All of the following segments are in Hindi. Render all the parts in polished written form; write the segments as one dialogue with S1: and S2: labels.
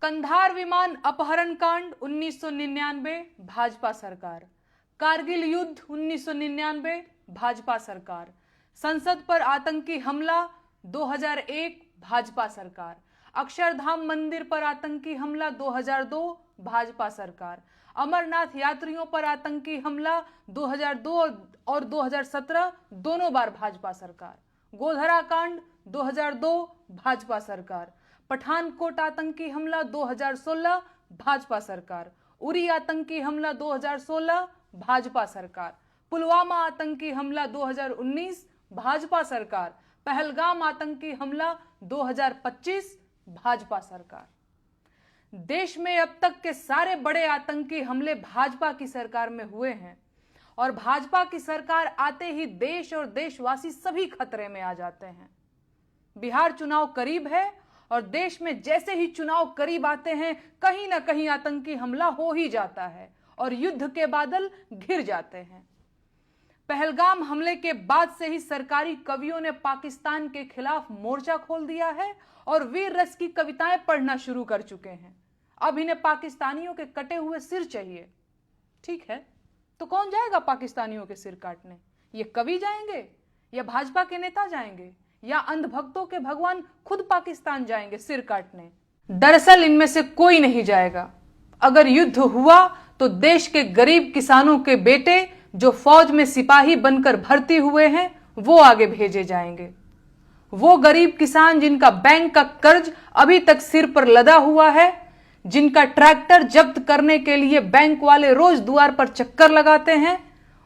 S1: कंधार विमान अपहरण कांड 1999 भाजपा सरकार। कारगिल युद्ध 1999 भाजपा सरकार। संसद पर आतंकी हमला 2001 भाजपा सरकार। अक्षरधाम मंदिर पर आतंकी हमला 2002 भाजपा सरकार। अमरनाथ यात्रियों पर आतंकी हमला 2002 और 2017 दोनों बार भाजपा सरकार। गोधरा कांड 2002 भाजपा सरकार। पठानकोट आतंकी हमला 2016 भाजपा सरकार। उरी आतंकी हमला 2016 भाजपा सरकार। पुलवामा आतंकी हमला 2019 भाजपा सरकार। पहलगाम आतंकी हमला 2025 भाजपा सरकार। देश में अब तक के सारे बड़े आतंकी हमले भाजपा की सरकार में हुए हैं और भाजपा की सरकार आते ही देश और देशवासी सभी खतरे में आ जाते हैं। बिहार चुनाव करीब है और देश में जैसे ही चुनाव करीब आते हैं कहीं ना कहीं आतंकी हमला हो ही जाता है और युद्ध के बादल घिर जाते हैं। पहलगाम हमले के बाद से ही सरकारी कवियों ने पाकिस्तान के खिलाफ मोर्चा खोल दिया है और वीर रस की कविताएं पढ़ना शुरू कर चुके हैं। अब इन्हें पाकिस्तानियों के कटे हुए सिर चाहिए। ठीक है, तो कौन जाएगा पाकिस्तानियों के सिर काटने? ये कवि जाएंगे या भाजपा के नेता जाएंगे या अंधभक्तों के भगवान खुद पाकिस्तान जाएंगे सिर काटने? दरअसल इनमें से कोई नहीं जाएगा। अगर युद्ध हुआ तो देश के गरीब किसानों के बेटे जो फौज में सिपाही बनकर भर्ती हुए हैं वो आगे भेजे जाएंगे। वो गरीब किसान जिनका बैंक का कर्ज अभी तक सिर पर लदा हुआ है, जिनका ट्रैक्टर जब्त करने के लिए बैंक वाले रोज द्वार पर चक्कर लगाते हैं,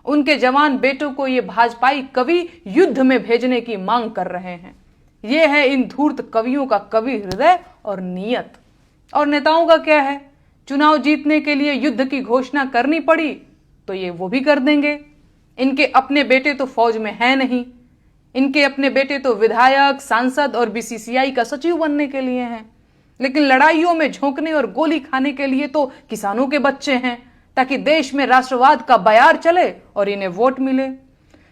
S1: उनके जवान बेटों को ये भाजपाई कवि युद्ध में भेजने की मांग कर रहे हैं। ये है इन धूर्त कवियों का कवि हृदय और नीयत। और नेताओं का क्या है? चुनाव जीतने के लिए युद्ध की घोषणा करनी पड़ी तो ये वो भी कर देंगे। इनके अपने बेटे तो फौज में हैं नहीं। इनके अपने बेटे तो विधायक, सांसद और बीसीसीआई का सचिव बनने के लिए हैं, लेकिन लड़ाइयों में झोंकने और गोली खाने के लिए तो किसानों के बच्चे हैं, ताकि देश में राष्ट्रवाद का बयार चले और इन्हें वोट मिले।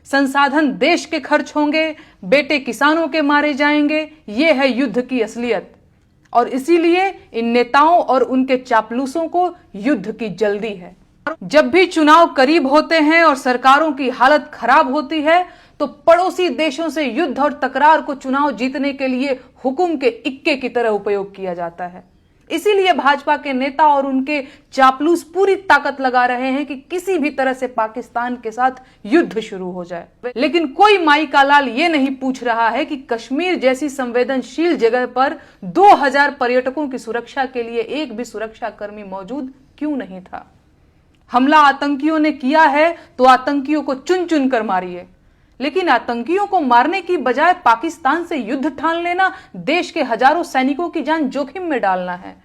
S1: संसाधन देश के खर्च होंगे, बेटे किसानों के मारे जाएंगे। ये है युद्ध की असलियत और इसीलिए इन नेताओं और उनके चापलूसों को युद्ध की जल्दी है। जब भी चुनाव करीब होते हैं और सरकारों की हालत खराब होती है तो पड़ोसी देशों से युद्ध और तकरार को चुनाव जीतने के लिए हुकुम के इक्के की तरह उपयोग किया जाता है। इसीलिए भाजपा के नेता और उनके चापलूस पूरी ताकत लगा रहे हैं कि किसी भी तरह से पाकिस्तान के साथ युद्ध शुरू हो जाए। लेकिन कोई माई का लाल ये नहीं पूछ रहा है कि कश्मीर जैसी संवेदनशील जगह पर 2000 पर्यटकों की सुरक्षा के लिए एक भी सुरक्षा कर्मी मौजूद क्यों नहीं था। हमला आतंकियों ने किया है तो आतंकियों को चुन चुन कर मारिए, लेकिन आतंकियों को मारने की बजाय पाकिस्तान से युद्ध ठान लेना देश के हजारों सैनिकों की जान जोखिम में डालना है।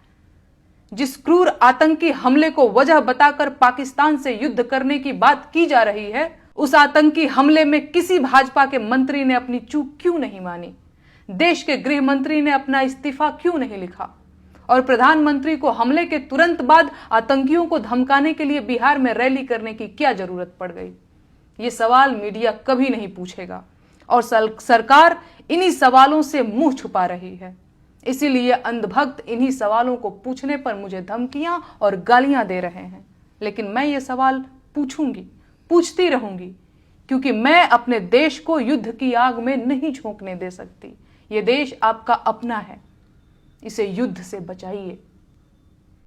S1: जिस क्रूर आतंकी हमले को वजह बताकर पाकिस्तान से युद्ध करने की बात की जा रही है, उस आतंकी हमले में किसी भाजपा के मंत्री ने अपनी चूक क्यों नहीं मानी? देश के गृह मंत्री ने अपना इस्तीफा क्यों नहीं लिखा? और प्रधानमंत्री को हमले के तुरंत बाद आतंकियों को धमकाने के लिए बिहार में रैली करने की क्या जरूरत पड़ गई? ये सवाल मीडिया कभी नहीं पूछेगा और सरकार इन्हीं सवालों से मुंह छुपा रही है। इसीलिए अंधभक्त इन्हीं सवालों को पूछने पर मुझे धमकियां और गालियां दे रहे हैं। लेकिन मैं ये सवाल पूछूंगी, पूछती रहूंगी, क्योंकि मैं अपने देश को युद्ध की आग में नहीं झोंकने दे सकती। ये देश आपका अपना है, इसे युद्ध से बचाइए।